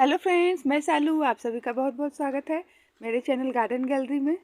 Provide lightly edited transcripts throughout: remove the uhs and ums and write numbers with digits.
Hello friends, मैं सालू। आप सभी का बहुत बहुत स्वागत है मेरे चैनल गार्डन गैलरी में।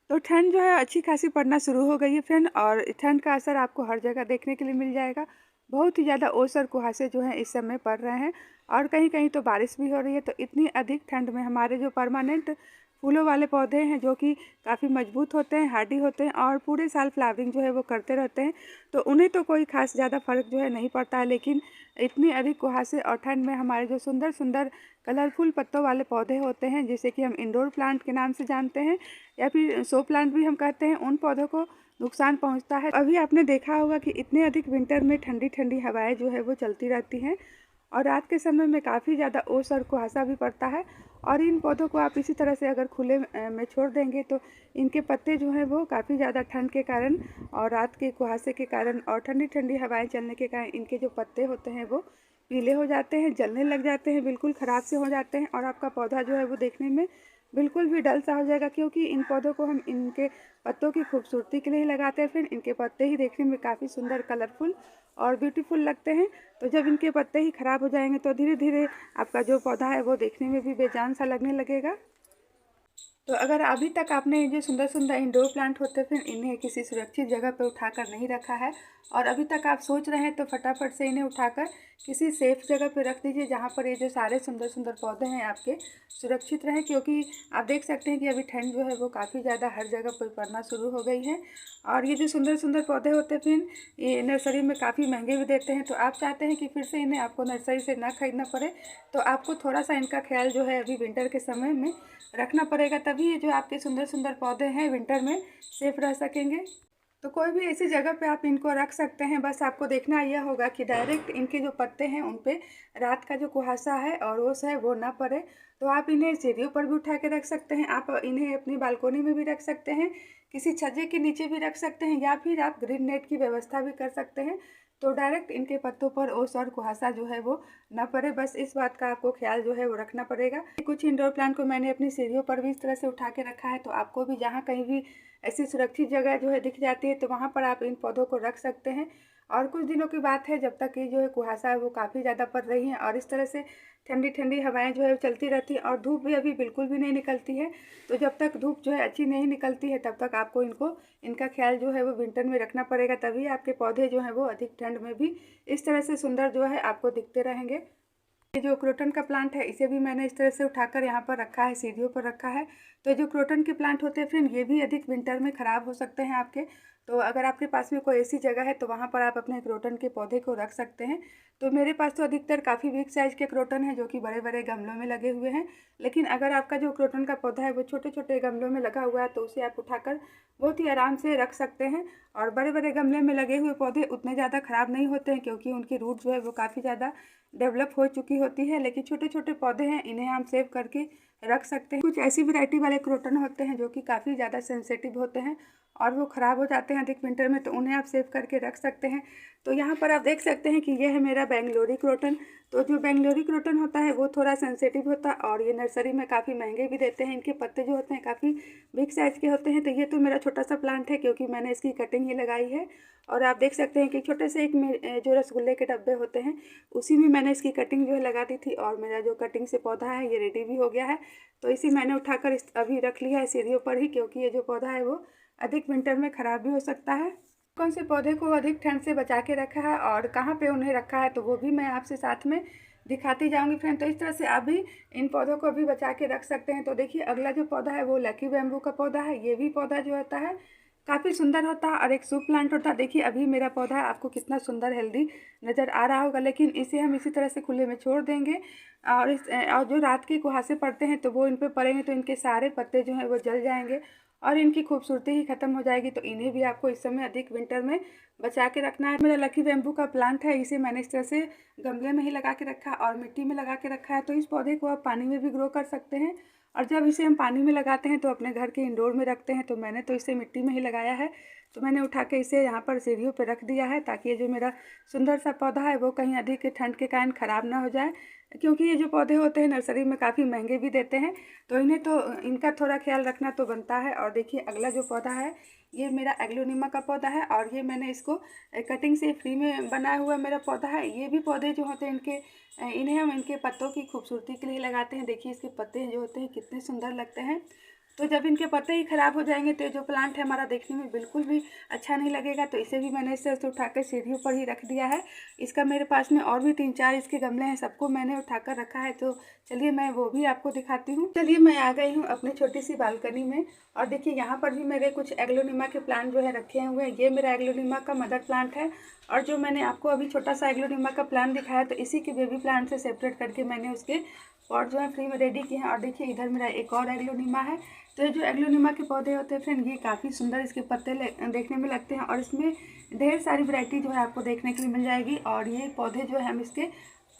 तो ठंड जो है अच्छी खासी पड़ना शुरू हो गई है फ्रेंड, और ठंड का असर आपको हर जगह देखने के लिए मिल जाएगा। बहुत ही ज़्यादा ओस और कुहासे जो हैं इस समय पड़ रहे हैं, और कहीं कहीं तो बारिश भी हो रही है। तो इतनी अधिक ठंड में हमारे जो परमानेंट फूलों वाले पौधे हैं, जो कि काफ़ी मजबूत होते हैं, हार्डी होते हैं और पूरे साल फ्लावरिंग जो है वो करते रहते हैं, तो उन्हें तो कोई खास ज़्यादा फर्क जो है नहीं पड़ता है। लेकिन इतनी अधिक कुहासे और ठंड में हमारे जो सुंदर सुंदर कलरफुल पत्तों वाले पौधे होते हैं, जिसे कि हम इंडोर प्लांट के नाम से जानते हैं या फिर शो प्लांट भी हम कहते हैं, उन पौधों को नुकसान पहुंचता है। अभी आपने देखा होगा कि इतने अधिक विंटर में ठंडी ठंडी हवाएं जो है वो चलती रहती हैं, और रात के समय में काफ़ी ज़्यादा ओस और कुहासा भी पड़ता है। और इन पौधों को आप इसी तरह से अगर खुले में छोड़ देंगे तो इनके पत्ते जो हैं वो काफ़ी ज़्यादा ठंड के कारण और रात के कुहासे के कारण और ठंडी ठंडी हवाएं चलने के कारण इनके जो पत्ते होते हैं वो पीले हो जाते हैं, जलने लग जाते हैं, बिल्कुल ख़राब से हो जाते हैं, और आपका पौधा जो है वो देखने में बिल्कुल भी डल सा हो जाएगा। क्योंकि इन पौधों को हम इनके पत्तों की खूबसूरती के लिए ही लगाते हैं। फिर इनके पत्ते ही देखने में काफ़ी सुंदर, कलरफुल और ब्यूटीफुल लगते हैं। तो जब इनके पत्ते ही ख़राब हो जाएंगे तो धीरे धीरे आपका जो पौधा है वो देखने में भी बेजान सा लगने लगेगा। तो अगर अभी तक आपने ये जो सुंदर सुंदर इंडोर प्लांट होते हैं फिर इन्हें किसी सुरक्षित जगह पर उठाकर नहीं रखा है, और अभी तक आप सोच रहे हैं, तो फटाफट से इन्हें उठाकर किसी सेफ जगह पर रख दीजिए, जहाँ पर ये जो सारे सुंदर सुंदर पौधे हैं आपके सुरक्षित रहें। क्योंकि आप देख सकते हैं कि अभी ठंड जो है वो काफ़ी ज़्यादा हर जगह पर पड़ना शुरू हो गई है। और ये जो सुंदर सुंदर पौधे होते हैं फिर ये नर्सरी में काफ़ी महंगे भी देते हैं। तो आप चाहते हैं कि फिर से इन्हें आपको नर्सरी से ना खरीदना पड़े, तो आपको थोड़ा सा इनका ख्याल जो है अभी विंटर के समय में रखना पड़ेगा, तभी ये जो आपके सुंदर सुंदर पौधे हैं विंटर में सेफ रह सकेंगे। तो कोई भी ऐसी जगह पे आप इनको रख सकते हैं। बस आपको देखना यह होगा कि डायरेक्ट इनके जो पत्ते हैं उन पे रात का जो कुहासा है और ओस है वो ना पड़े। तो आप इन्हें सीढ़ियों पर भी उठा के रख सकते हैं, आप इन्हें अपनी बालकोनी में भी रख सकते हैं, किसी छज्जे के नीचे भी रख सकते हैं, या फिर आप ग्रीन नेट की व्यवस्था भी कर सकते हैं। तो डायरेक्ट इनके पत्तों पर ओस और कुहासा जो है वो ना पड़े, बस इस बात का आपको ख्याल जो है वो रखना पड़ेगा। कुछ इंडोर प्लांट को मैंने अपनी सीढ़ियों पर भी इस तरह से उठा के रखा है, तो आपको भी जहाँ कहीं भी ऐसी सुरक्षित जगह जो है दिख जाती है तो वहाँ पर आप इन पौधों को रख सकते हैं। और कुछ दिनों की बात है, जब तक ये जो है कुहासा है वो काफ़ी ज़्यादा पड़ रही है और इस तरह से ठंडी ठंडी हवाएं जो है चलती रहती हैं, और धूप भी अभी बिल्कुल भी नहीं निकलती है। तो जब तक धूप जो है अच्छी नहीं निकलती है तब तक आपको इनका ख्याल जो है वो विंटर में रखना पड़ेगा, तभी आपके पौधे जो हैं वो अधिक ठंड में भी इस तरह से सुंदर जो है आपको दिखते रहेंगे। ये जो क्रोटन का प्लांट है इसे भी मैंने इस तरह से उठाकर यहाँ पर रखा है, सीढ़ियों पर रखा है। तो जो क्रोटन के प्लांट होते हैं फ्रेंड, ये भी अधिक विंटर में ख़राब हो सकते हैं आपके। तो अगर आपके पास में कोई ऐसी जगह है तो वहाँ पर आप अपने क्रोटन के पौधे को रख सकते हैं। तो मेरे पास तो अधिकतर काफ़ी बिग साइज़ के क्रोटन हैं जो कि बड़े बड़े गमलों में लगे हुए हैं। लेकिन अगर आपका जो क्रोटन का पौधा है वो छोटे छोटे गमलों में लगा हुआ है तो उसे आप उठाकर बहुत ही आराम से रख सकते हैं। और बड़े बड़े गमले में लगे हुए पौधे उतने ज़्यादा ख़राब नहीं होते हैं, क्योंकि उनकी रूट जो है वो काफ़ी ज़्यादा डेवलप हो चुकी होती है। लेकिन छोटे छोटे पौधे हैं, इन्हें हम सेव करके रख सकते हैं। कुछ ऐसी वैरायटी वाले क्रोटन होते हैं जो कि काफ़ी ज़्यादा सेंसिटिव होते हैं और वो ख़राब हो जाते हैं अधिक विंटर में, तो उन्हें आप सेव करके रख सकते हैं। तो यहाँ पर आप देख सकते हैं कि यह है मेरा बेंगलोरी क्रोटन। तो जो बेंगलोरी क्रोटन होता है वो थोड़ा सेंसिटिव होता है, और ये नर्सरी में काफ़ी महंगे भी देते हैं। इनके पत्ते जो होते हैं काफ़ी बिग साइज़ के होते हैं। तो ये तो मेरा छोटा सा प्लांट है, क्योंकि मैंने इसकी कटिंग ही लगाई है। और आप देख सकते हैं कि छोटे से जो रसगुल्ले के डब्बे होते हैं उसी में मैंने इसकी कटिंग जो है लगा दी थी, और मेरा जो कटिंग से पौधा है ये रेडी भी हो गया है। तो इसे मैंने उठाकर अभी रख लिया है सीढ़ियों पर ही, क्योंकि ये जो पौधा है वो अधिक विंटर में ख़राब भी हो सकता है। कौन से पौधे को अधिक ठंड से बचा के रखा है और कहाँ पे उन्हें रखा है तो वो भी मैं आपसे साथ में दिखाती जाऊंगी फ्रेंड। तो इस तरह से आप भी इन पौधों को भी बचा के रख सकते हैं। तो देखिए, अगला जो पौधा है वो लकी बैम्बू का पौधा है। ये भी पौधा जो होता है काफ़ी सुंदर होता है और एक शो प्लांट होता है। देखिए अभी मेरा पौधा आपको कितना सुंदर हेल्दी नज़र आ रहा होगा, लेकिन इसे हम इसी तरह से खुले में छोड़ देंगे और जो रात के कुहासे पड़ते हैं तो वो इन पे पड़ेंगे तो इनके सारे पत्ते जो हैं वो जल जाएंगे और इनकी खूबसूरती ही ख़त्म हो जाएगी। तो इन्हें भी आपको इस समय अधिक विंटर में बचा के रखना है। मेरा लकी बैम्बू का प्लांट है, इसे मैंने इस तरह से गमले में ही लगा के रखा और मिट्टी में लगा के रखा है। तो इस पौधे को आप पानी में भी ग्रो कर सकते हैं, और जब इसे हम पानी में लगाते हैं तो अपने घर के इंडोर में रखते हैं। तो मैंने तो इसे मिट्टी में ही लगाया है। तो मैंने उठा के इसे यहाँ पर सीढ़ियों पर रख दिया है, ताकि ये जो मेरा सुंदर सा पौधा है वो कहीं अधिक ठंड के कारण ख़राब ना हो जाए। क्योंकि ये जो पौधे होते हैं नर्सरी में काफ़ी महंगे भी देते हैं, तो इनका थोड़ा ख्याल रखना तो बनता है। और देखिए अगला जो पौधा है ये मेरा एग्लोनिमा का पौधा है, और ये मैंने इसको कटिंग से फ्री में बनाया हुआ मेरा पौधा है। ये भी पौधे जो होते हैं इन्हें हम इनके पत्तों की खूबसूरती के लिए लगाते हैं। देखिए इसके पत्ते जो होते हैं कितने सुंदर लगते हैं। तो जब इनके पत्ते ही ख़राब हो जाएंगे तो जो प्लांट है हमारा देखने में बिल्कुल भी अच्छा नहीं लगेगा। तो इसे भी मैंने इससे उठाकर सीढ़ियों पर ही रख दिया है। इसका मेरे पास में और भी 3-4 इसके गमले हैं, सबको मैंने उठाकर रखा है। तो चलिए मैं वो भी आपको दिखाती हूँ। चलिए मैं आ गई हूँ अपनी छोटी सी बालकनी में, और देखिए यहाँ पर भी मेरे कुछ एग्लोनिमा के प्लांट जो है रखे हुए हैं। ये मेरा एग्लोनिमा का मदर प्लांट है, और जो मैंने आपको अभी छोटा सा एग्लोनिमा का प्लांट दिखाया तो इसी के बेबी प्लांट से सेपरेट करके मैंने उसके पॉट जो है फ्री में रेडी किए हैं। और देखिए इधर मेरा एक और एग्लोनिमा है। तो ये जो एग्लोनिमा के पौधे होते हैं फ्रेंड, ये काफ़ी सुंदर इसके पत्ते देखने में लगते हैं, और इसमें ढेर सारी वैरायटी जो है आपको देखने के लिए मिल जाएगी। और ये पौधे जो है हम इसके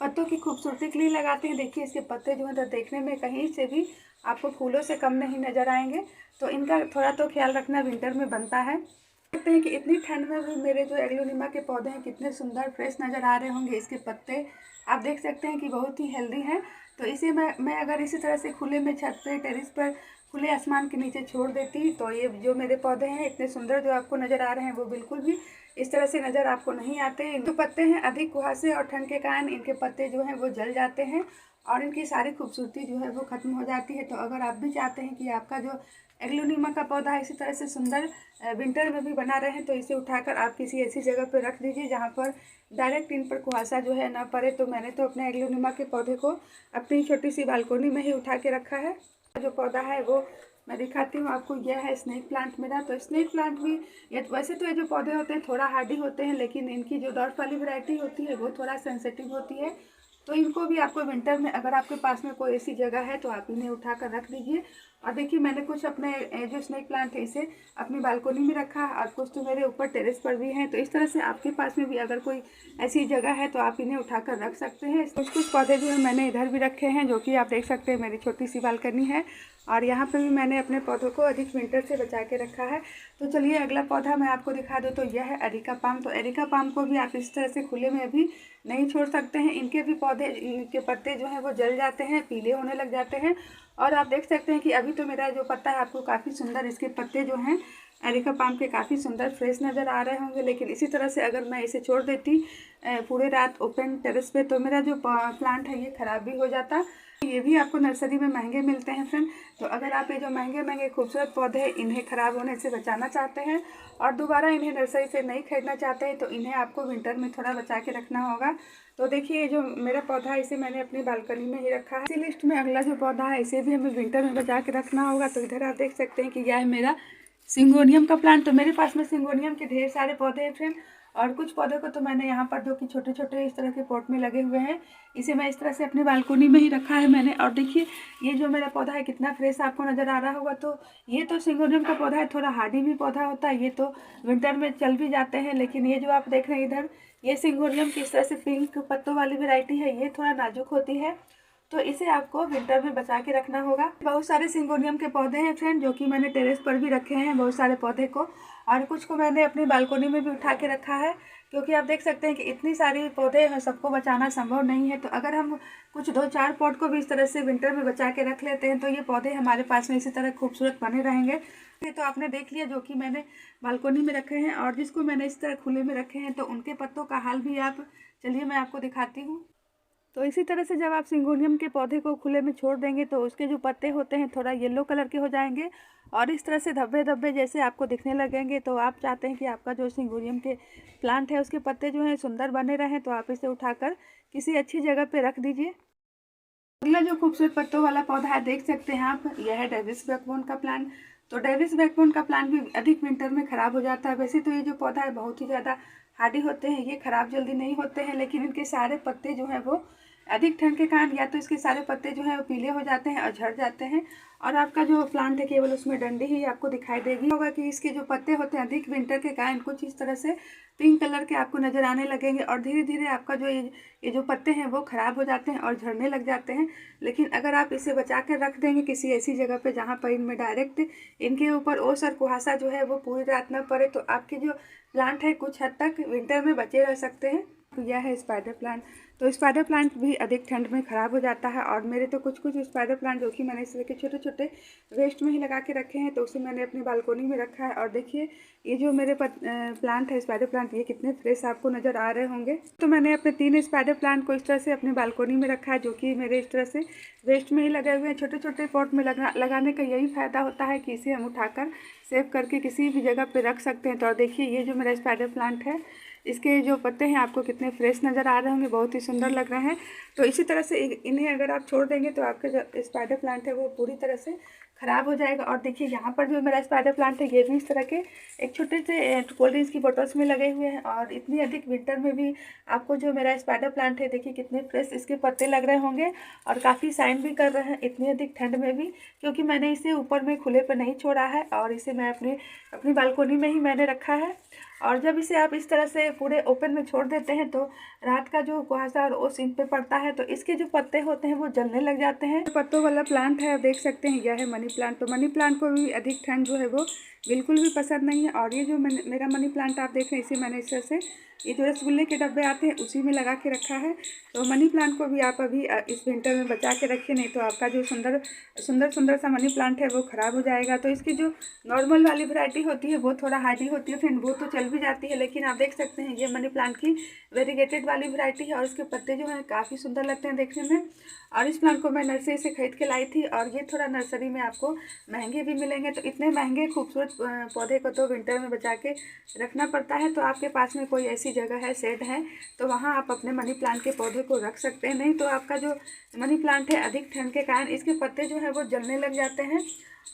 पत्तों की खूबसूरती के लिए लगाते हैं। देखिए इसके पत्ते जो है तो देखने में कहीं से भी आपको फूलों से कम नहीं नज़र आएंगे। तो इनका थोड़ा तो ख्याल रखना विंटर में बनता है। देखते हैं कि इतनी ठंड में भी मेरे जो एग्लोनिमा के पौधे हैं कितने सुंदर फ्रेश नज़र आ रहे होंगे। इसके पत्ते आप देख सकते हैं कि बहुत ही हेल्दी हैं। तो इसे मैं अगर इसी तरह से खुले में छत पे टेरेस पर खुले आसमान के नीचे छोड़ देती तो ये जो मेरे पौधे हैं इतने सुंदर जो आपको नज़र आ रहे हैं वो बिल्कुल भी इस तरह से नज़र आपको नहीं आते। इनके पत्ते हैं अधिक कुहासे और ठंड के कारण इनके पत्ते जो हैं वो जल जाते हैं, और इनकी सारी खूबसूरती जो है वो ख़त्म हो जाती है। तो अगर आप भी चाहते हैं कि आपका जो एग्लोनिमा का पौधा इसी तरह से सुंदर विंटर में भी बना रहे, तो इसे उठाकर आप किसी ऐसी जगह पर रख दीजिए जहाँ पर डायरेक्ट इन पर कुहासा जो है ना पड़े। तो मैंने तो अपने एग्लोनिमा के पौधे को अपनी छोटी सी बालकोनी में ही उठा के रखा है। जो पौधा है वो मैं दिखाती हूँ आपको। यह है स्नेक प्लांट मेरा। तो स्नेक प्लांट भी वैसे तो ये जो पौधे होते हैं थोड़ा हार्डी होते हैं, लेकिन इनकी जो डॉट वाली वैरायटी होती है वो थोड़ा सेंसिटिव होती है। तो इनको भी आपको विंटर में अगर आपके पास में कोई ऐसी जगह है तो आप इन्हें उठाकर रख दीजिए। और देखिए मैंने कुछ अपने जो स्नेक प्लांट है इसे अपनी बालकोनी में रखा है, और कुछ तो मेरे ऊपर टेरेस पर भी हैं। तो इस तरह से आपके पास में भी अगर कोई ऐसी जगह है तो आप इन्हें उठाकर रख सकते हैं। कुछ पौधे जो है मैंने इधर भी रखे हैं, जो कि आप देख सकते हैं मेरी छोटी सी बालकनी है, और यहाँ पर भी मैंने अपने पौधों को अधिक विंटर से बचा के रखा है। तो चलिए अगला पौधा मैं आपको दिखा दूँ। तो यह है एरिका पाम। तो एरिका पाम को भी आप इस तरह से खुले में अभी नहीं छोड़ सकते हैं। इनके भी पौधे, इनके पत्ते जो हैं वो जल जाते हैं, पीले होने लग जाते हैं। और आप देख सकते हैं कि अभी तो मेरा जो पत्ता है आपको काफ़ी सुंदर, इसके पत्ते जो हैं एरिका पाम के काफ़ी सुंदर फ्रेश नज़र आ रहे होंगे। लेकिन इसी तरह से अगर मैं इसे छोड़ देती पूरे रात ओपन टेरेस पे तो मेरा जो प्लांट है ये ख़राब भी हो जाता। ये भी आपको नर्सरी में महंगे मिलते हैं फ्रेंड। तो अगर आप ये जो महंगे महंगे खूबसूरत पौधे इन्हें ख़राब होने से बचाना चाहते हैं और दोबारा इन्हें नर्सरी से नहीं खरीदना चाहते हैं, तो इन्हें आपको विंटर में थोड़ा बचा के रखना होगा। तो देखिए ये जो मेरा पौधा है इसे मैंने अपनी बालकनी में ही रखा है। इसी लिस्ट में अगला जो पौधा है इसे भी हमें विंटर में बचा के रखना होगा। तो इधर आप देख सकते हैं कि यह है मेरा सिंगोनियम का प्लांट। तो मेरे पास में सिंगोनियम के ढेर सारे पौधे हैं फ्रेंड, और कुछ पौधे को तो मैंने यहाँ पर जो कि छोटे छोटे इस तरह के पॉट में लगे हुए हैं, इसे मैं इस तरह से अपनी बालकोनी में ही रखा है मैंने। और देखिए ये जो मेरा पौधा है कितना फ्रेश आपको नज़र आ रहा होगा। तो ये तो सिंगोनियम का पौधा है, थोड़ा हार्डी भी पौधा होता है, ये तो विंटर में चल भी जाते हैं। लेकिन ये जो आप देख रहे हैं इधर, ये सिंगोनियम की इस तरह से पिंक पत्तों वाली वेराइटी है, ये थोड़ा नाजुक होती है, तो इसे आपको विंटर में बचा के रखना होगा। बहुत सारे सिंगोनियम के पौधे हैं फ्रेंड, जो कि मैंने टेरेस पर भी रखे हैं बहुत सारे पौधे को, और कुछ को मैंने अपनी बालकोनी में भी उठा के रखा है। क्योंकि आप देख सकते हैं कि इतनी सारी पौधे हैं, सबको बचाना संभव नहीं है। तो अगर हम कुछ 2-4 पॉट को भी इस तरह से विंटर में बचा के रख लेते हैं तो ये पौधे हमारे पास में इसी तरह खूबसूरत बने रहेंगे। ये तो आपने देख लिया जो कि मैंने बालकोनी में रखे हैं, और जिसको मैंने इस तरह खुले में रखे हैं तो उनके पत्तों का हाल भी आप चलिए मैं आपको दिखाती हूँ। तो इसी तरह से जब आप सिंगोनियम के पौधे को खुले में छोड़ देंगे तो उसके जो पत्ते होते हैं थोड़ा येलो कलर के हो जाएंगे, और इस तरह से धब्बे धब्बे जैसे आपको दिखने लगेंगे। तो आप चाहते हैं कि आपका जो सिंगोनियम के प्लांट है उसके पत्ते जो हैं सुंदर बने रहें, तो आप इसे उठाकर किसी अच्छी जगह पे रख दीजिए। अगला जो खूबसूरत पत्तों वाला पौधा है देख सकते हैं आप, यह है डेविस बैकबोन का प्लांट। तो डेविस बैकबोन का प्लांट भी अधिक विंटर में ख़राब हो जाता है। वैसे तो ये जो पौधा है बहुत ही ज़्यादा हार्डी होते हैं, ये ख़राब जल्दी नहीं होते हैं, लेकिन इनके सारे पत्ते जो हैं वो अधिक ठंड के कारण या तो इसके सारे पत्ते जो हैं वो पीले हो जाते हैं और झड़ जाते हैं, और आपका जो प्लांट है केवल उसमें डंडी ही आपको दिखाई देगी। होगा कि इसके जो पत्ते होते हैं अधिक विंटर के कारण कुछ इस तरह से पिंक कलर के आपको नज़र आने लगेंगे, और धीरे धीरे आपका जो ये जो पत्ते हैं वो ख़राब हो जाते हैं और झड़ने लग जाते हैं। लेकिन अगर आप इसे बचा कर रख देंगे किसी ऐसी जगह पे जहाँ पर इनमें डायरेक्ट इनके ऊपर ओस और कुहासा जो है वो पूरी रात न पड़े, तो आपके जो प्लांट है कुछ हद तक विंटर में बचे रह सकते हैं। तो यह है स्पाइडर प्लांट। तो स्पाइडर प्लांट भी अधिक ठंड में ख़राब हो जाता है, और मेरे तो कुछ स्पाइडर प्लांट जो कि मैंने इस तरह के छोटे छोटे वेस्ट में ही लगा के रखे हैं, तो उसे मैंने अपनी बालकोनी में रखा है। और देखिए ये जो मेरे प्लांट है स्पाइडर प्लांट, ये कितने फ्रेश आपको नज़र आ रहे होंगे। तो मैंने अपने 3 स्पाइडर प्लांट को इस तरह से अपनी बालकोनी में रखा है, जो कि मेरे इस तरह से वेस्ट में ही लगे हुए हैं। छोटे छोटे पॉट में लगाने का यही फ़ायदा होता है कि इसे हम उठाकर सेव करके किसी भी जगह पर रख सकते हैं। तो और देखिए ये जो मेरा स्पाइडर प्लांट है, इसके जो पत्ते हैं आपको कितने फ्रेश नज़र आ रहे होंगे, बहुत ही सुंदर लग रहे हैं। तो इसी तरह से इन्हें अगर आप छोड़ देंगे तो आपका जो स्पाइडर प्लांट है वो पूरी तरह से ख़राब हो जाएगा। और देखिए यहाँ पर जो मेरा स्पाइडर प्लांट है, ये भी इस तरह के एक छोटे से कोल्ड ड्रिंक्स की बोतल्स में लगे हुए हैं। और इतनी अधिक विंटर में भी आपको जो मेरा स्पाइडर प्लांट है, देखिए कितने फ्रेश इसके पत्ते लग रहे होंगे, और काफ़ी शाइन भी कर रहे हैं इतनी अधिक ठंड में भी, क्योंकि मैंने इसे ऊपर में खुले पर नहीं छोड़ा है, और इसे मैं अपनी बालकोनी में ही मैंने रखा है। और जब इसे आप इस तरह से पूरे ओपन में छोड़ देते हैं, तो रात का जो कुहासा और ओस इन पे पड़ता है, तो इसके जो पत्ते होते हैं वो जलने लग जाते हैं। पत्तों वाला प्लांट है, आप देख सकते हैं, यह है मनी प्लांट। तो मनी प्लांट को भी अधिक ठंड जो है वो बिल्कुल भी पसंद नहीं है। और ये जो मेरा मनी प्लांट आप देख रहे हैं, इसे मैंने इस तरह से ये जो रसगुल्ले के डब्बे आते हैं उसी में लगा के रखा है। तो मनी प्लांट को भी आप अभी इस विंटर में बचा के रखिए, नहीं तो आपका जो सुंदर सा मनी प्लांट है वो ख़राब हो जाएगा। तो इसकी जो नॉर्मल वाली वैरायटी होती है वो थोड़ा हार्डी होती है फ्रेंड, वो तो चल भी जाती है, लेकिन आप देख सकते हैं ये मनी प्लांट की वेरीगेटेड वाली वैरायटी है, और इसके पत्ते जो हैं काफ़ी सुंदर लगते हैं देखने में। और इस प्लांट को मैं नर्सरी से खरीद के लाई थी, और ये थोड़ा नर्सरी में आपको महंगे भी मिलेंगे। तो इतने महंगे खूबसूरत पौधे को तो विंटर में बचा के रखना पड़ता है। तो आपके पास में कोई ऐसी जगह है, शेड है, तो वहाँ आप अपने मनी प्लांट के पौधे को रख सकते हैं। नहीं तो आपका जो मनी प्लांट है अधिक ठंड के कारण इसके पत्ते जो है वो जलने लग जाते हैं,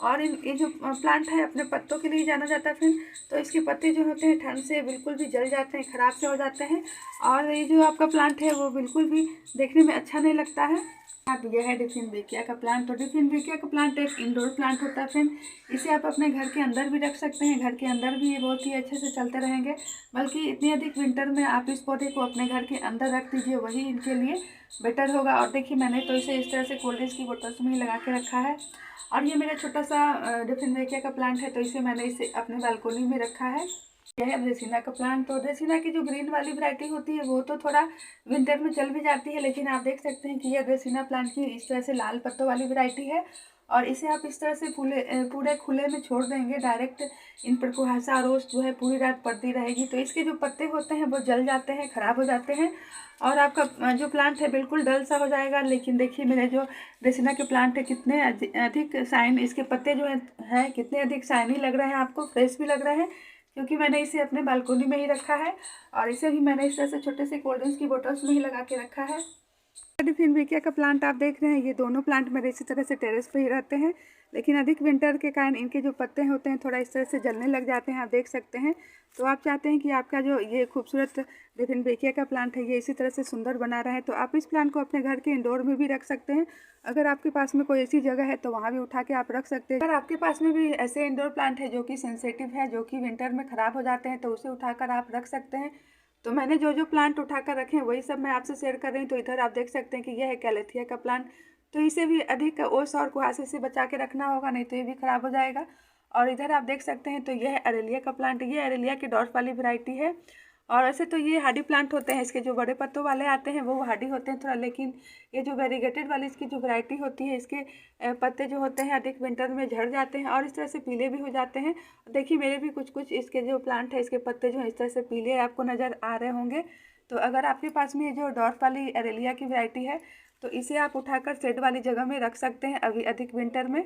और ये जो प्लांट है अपने पत्तों के लिए जाना जाता है फ्रेंड। तो इसके पत्ते जो होते हैं ठंड से बिल्कुल भी जल जाते हैं, ख़राब से हो जाते हैं, और ये जो आपका प्लांट है वो बिल्कुल भी देखने में अच्छा नहीं लगता है। अब यह है डिफिनबेकिया का प्लांट। तो डिफिनबेकिया का प्लांट एक इंडोर प्लांट होता है फ्रेंड, इसे आप अपने घर के अंदर भी रख सकते हैं। घर के अंदर भी ये बहुत ही अच्छे से चलते रहेंगे, बल्कि इतनी अधिक विंटर में आप इस पौधे को अपने घर के अंदर रख दीजिए, वही इनके लिए बेटर होगा। और देखिए मैंने तो इसे इस तरह से कोल्ड ड्रिंक्स की बोतल्स में ही लगा के रखा है। और ये मेरा छोटा सा डिफिनबेकिया का प्लांट है, तो इसे मैंने इसे अपने बालकोनी में रखा है। यह है ड्रेसिना का प्लांट। तो ड्रेसिना की जो ग्रीन वाली वैरायटी होती है वो तो थोड़ा विंटर में चल भी जाती है, लेकिन आप देख सकते हैं कि यह ड्रेसिना प्लांट की इस तरह से लाल पत्तों वाली वैरायटी है, और इसे आप इस तरह से पूरे खुले में छोड़ देंगे डायरेक्ट, इन पर कुहासा और ओस जो है पूरी रात पड़ती रहेगी, तो इसके जो पत्ते होते हैं वो जल जाते हैं, ख़राब हो जाते हैं, और आपका जो प्लांट है बिल्कुल डल सा हो जाएगा। लेकिन देखिए मेरे जो ड्रेसिना के प्लांट है कितने अधिक शाइन, इसके पत्ते जो हैं कितने अधिक शाइनी लग रहे हैं, आपको फ्रेश भी लग रहे हैं, क्योंकि मैंने इसे अपने बालकोनी में ही रखा है। और इसे भी मैंने इस तरह से छोटे से कोल्ड ड्रिंक्स की बोतल्स में ही लगा के रखा है। डिफिनबेकिया का प्लांट आप देख रहे हैं, ये दोनों प्लांट मेरे इसी तरह से टेरेस पे ही रहते हैं, लेकिन अधिक विंटर के कारण इनके जो पत्ते होते हैं थोड़ा इस तरह से जलने लग जाते हैं, आप देख सकते हैं। तो आप चाहते हैं कि आपका जो ये खूबसूरत डिफिनबेकिया का प्लांट है ये इसी तरह से सुंदर बना रहा है, तो आप इस प्लांट को अपने घर के इंडोर में भी रख सकते हैं। अगर आपके पास में कोई ऐसी जगह है तो वहाँ भी उठा के आप रख सकते हैं। अगर आपके पास में भी ऐसे इंडोर प्लांट है जो कि सेंसिटिव है, जो कि विंटर में ख़राब हो जाते हैं, तो उसे उठाकर आप रख सकते हैं। तो मैंने जो प्लांट उठाकर रखे हैं वही सब मैं आपसे शेयर कर रही हूँ। तो इधर आप देख सकते हैं कि यह है कैलेथिया का प्लांट। तो इसे भी अधिक ओस और कुहासे से बचा के रखना होगा, नहीं तो ये भी ख़राब हो जाएगा। और इधर आप देख सकते हैं तो यह है अरेलिया का प्लांट। ये अरेलिया की डॉट वाली वैरायटी है, और ऐसे तो ये हार्डी प्लांट होते हैं, इसके जो बड़े पत्तों वाले आते हैं वो हार्डी होते हैं थोड़ा, लेकिन ये जो वेरीगेटेड वाली इसकी जो वैरायटी होती है, इसके पत्ते जो होते हैं अधिक विंटर में झड़ जाते हैं और इस तरह से पीले भी हो जाते हैं। देखिए मेरे भी कुछ इसके जो प्लांट है इसके पत्ते जो है इस तरह से पीले आपको नज़र आ रहे होंगे। तो अगर आपके पास में ये जो डॉट वाली अरेलिया की वैरायटी है तो इसे आप उठाकर शेड वाली जगह में रख सकते हैं अभी अधिक विंटर में।